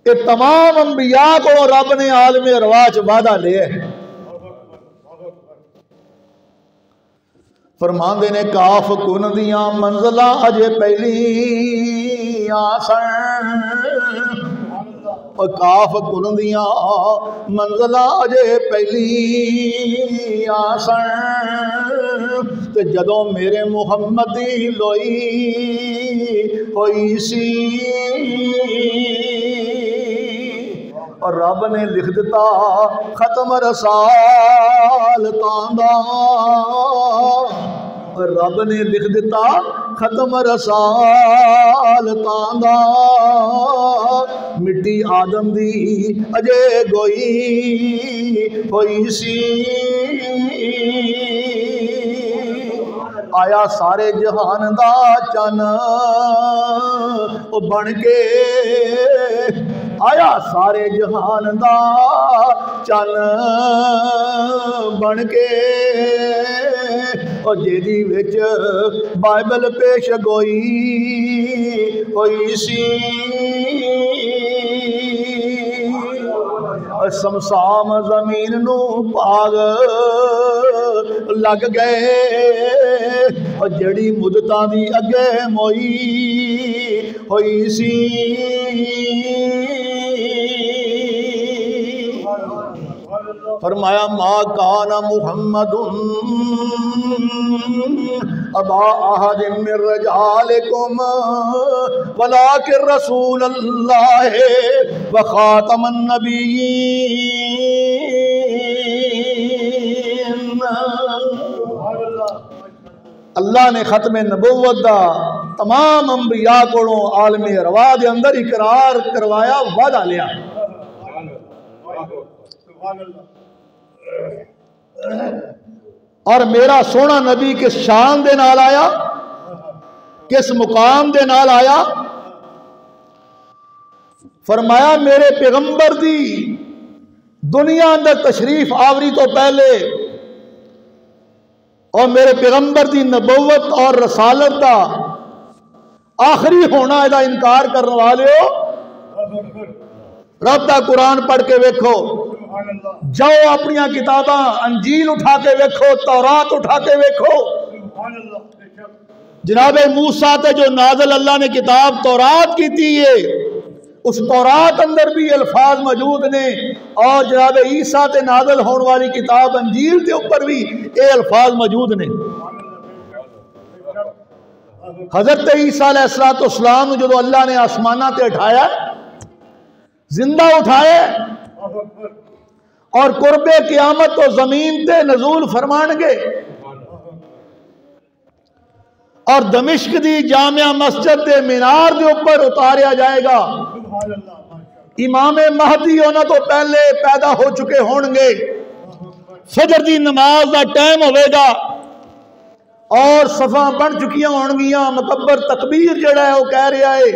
یہ تمام انبیاء کو رب نے عالم ارواح چ وعدہ لیا ہے۔ فرماندے نے کاف کن دیاں منزلہ اجے پہلی آسن، کاف کن دیاں منزلہ اجے پہلی آسن، تے جدوں میرے محمد دی لوئی ہوئی سی، اور رب نے لکھ دیتا ختم رسالتاں دا، رب نے لکھ دیتا ختم رسالتاں دا، مٹی آدم دی اجے گوئی ہوئی سی، آیا سارے جہان دا چن بن کے، آیا سارے جہان دا چن بن کے، اور جیدی وچ بائبل پیش گوئی ہوئی سی، سمسام زمین نو پاگ لگ گئے، اور جڑی مدتاں دی اگے موئی ہوئی سی، فرمایا ما کان محمد ابا احد من رجالکم ولکن رسول اللہ وخاتم النبیین۔ اللہ نے ختم نبوت دا تمام انبیاء کو عالم ارواح دے اندر اقرار کروایا، وعدہ لیا۔ اور میرا سونا نبی کس شان دے نال آیا، کس مقام دے نال آیا؟ فرمایا میرے پیغمبر دی دنیا اندر تشریف آوری تو پہلے، اور میرے پیغمبر دی نبوت اور رسالت دا آخری ہونا ادا انکار کرنے والے ہو، رب دا قرآن پڑھ کے ویکھو، جاؤ اپنی کتاباں انجیل اٹھا کے ویکھو، تورات اٹھا کے ویکھو، جناب موسیٰ تے جو نازل اللہ نے کتاب تورات کی تھی، اس تورات اندر بھی الفاظ موجود نے، اور جناب عیسیٰ تے نازل ہونے والی کتاب انجیل کے اوپر بھی یہ الفاظ موجود نے۔ حضرت عیسیٰ علیہ السلام جو اللہ نے آسمانہ تے اٹھایا، زندہ اٹھائے، اور قرب قیامت تو زمین تے نزول فرمان گے، اور دمشق دی جامعہ مسجد دے مینار دے اوپر اتاریا جائے گا۔ امام مہدی ہونا تو پہلے پیدا ہو چکے ہون گے، فجر دی نماز دا ٹائم ہوئے گا، اور صفاں بن چکیاں ہون گیاں، مکبر تکبیر جڑا ہے وہ کہہ رہا ہے،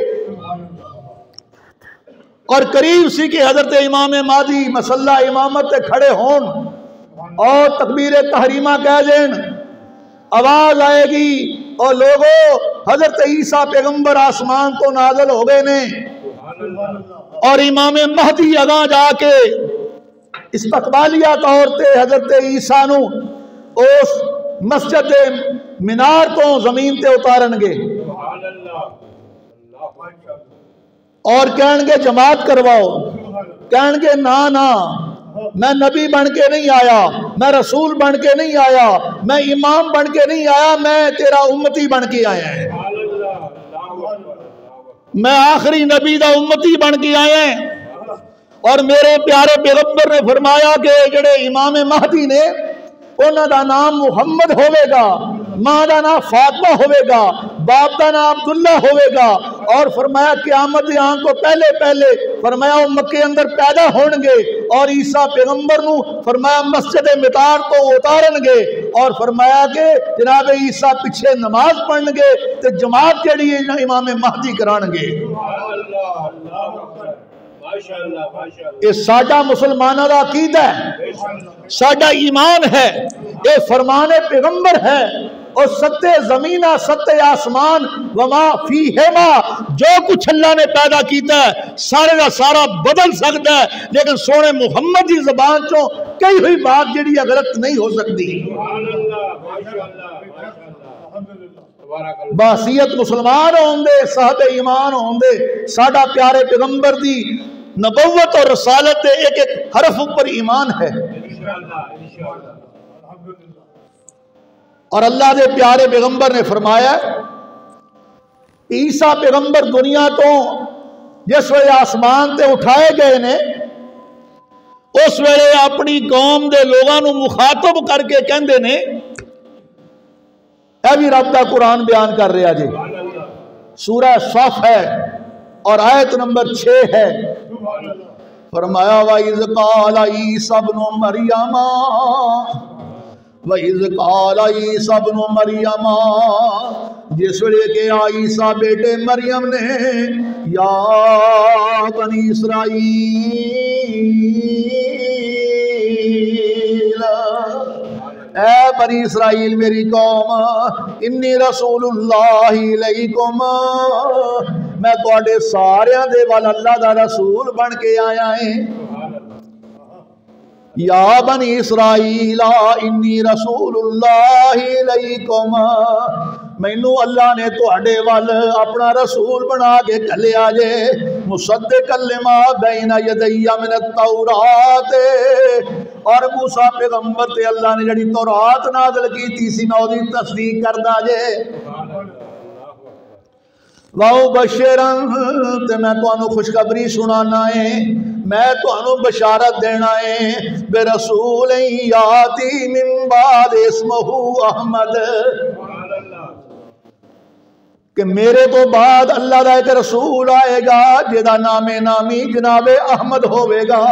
اور قریب سی کہ حضرت امام مہدی مسلح امامت تے کھڑے ہون اور تکبیر تحریمہ کہہ دین، آواز آئے گی، اور لوگوں حضرت عیسیٰ پیغمبر آسمان تو نازل ہو گئے نے، اور امام مہدی اگاں جا کے استقبالیہ طور تے حضرت عیسیٰ نو اس مسجد مینار تو زمین تے اتارن گے، اور کہن گے جماعت کرواؤ، کہن گے نا میں نبی بن کے نہیں آیا، میں رسول بن کے نہیں آیا، میں امام بن کے نہیں آیا، میں تیرا امتی بن کے آیا ہے، میں آخری نبی دا امتی بن کے آیا ہے۔ اور میرے پیارے پیغمبر نے فرمایا کہ جڑے امام مہدی نے انہاں دا نام محمد ہوئے گا، ماں دا نام فاطمہ ہوئے گا، باپ دا نام عبداللہ ہوئے گا، اور فرمایا قیامت آن تو پہلے فرمایا وہ مکے اندر پیدا ہون گے، اور عیسیٰ پیغمبر نو فرمایا مسجد مطار تو اتارن گے، اور فرمایا کہ جناب عیسیٰ پیچھے نماز پڑھن گے تے جماعت جڑی امام مہدی کران گے۔ یہ ساڈا مسلمانہ دا عقیدہ ہے، ساڈا ایمان ہے، یہ فرمان پیغمبر ہے اور ستے زمینہ ستے آسمان وما فیہما، جو کچھ اللہ نے پیدا کیتا ہے سارے کا سارا بدل سکتا ہے، لیکن سونے محمد کی زبان چوں کئی ہوئی بات جڑی غلط نہیں ہو سکتی۔ بحثیت مسلمان ہون دے، صاحب ایمان ہون دے، ساڈا پیارے پیغمبر دی نبوت اور رسالت دے ایک ایک حرف پر ایمان ہے۔ اور اللہ دے پیارے پیغمبر نے فرمایا عیسیٰ پیغمبر دنیا تو جس ویلے آسمان تے اٹھائے گئے نے اس ویلے اپنی قوم دے لوگاں نو مخاطب کر کے کہندے نے، اے بھی رب دا قرآن بیان کر رہا جی، سورہ صف ہے اور آیت نمبر 6 ہے، فرمایا وَإِذْ قَالَ عِيسَى ابْنُ مَرْيَمَ وَإِذْ قَالَ عِيسَى ابْنُ مَرْيَمَ، جس ویلے کہ عیسیٰ بیٹے مریم نے یا بنی اسرائیل، اے بنی اسرائیل میری قوم، انی رسول اللہ علیکم، میں تواڈے ساریاں دے وال اللہ دا رسول بن کے آیا ہے۔ یا بنی اسرائیل انی رسول اللہ علیکم، مینوں اللہ نے تواڈے وال اپنا رسول بنا کے گھلیا جے، مصدقا لما بین یدی من التوراۃ، اور موسیٰ پیغمبر تے اللہ نے جڑی تورات نازل کی سی میں دی تصدیق کردا جے، وَأُبَشِّرًا، تے میں تانوں خوشخبری سنانا ہے، میں تانوں بشارت دینا ہے، برسول یاتی من بعد اسمہ احمد، کہ میرے تو بعد اللہ دا ایک رسول آئے گا جدا نام نامی جناب احمد ہوئے گا۔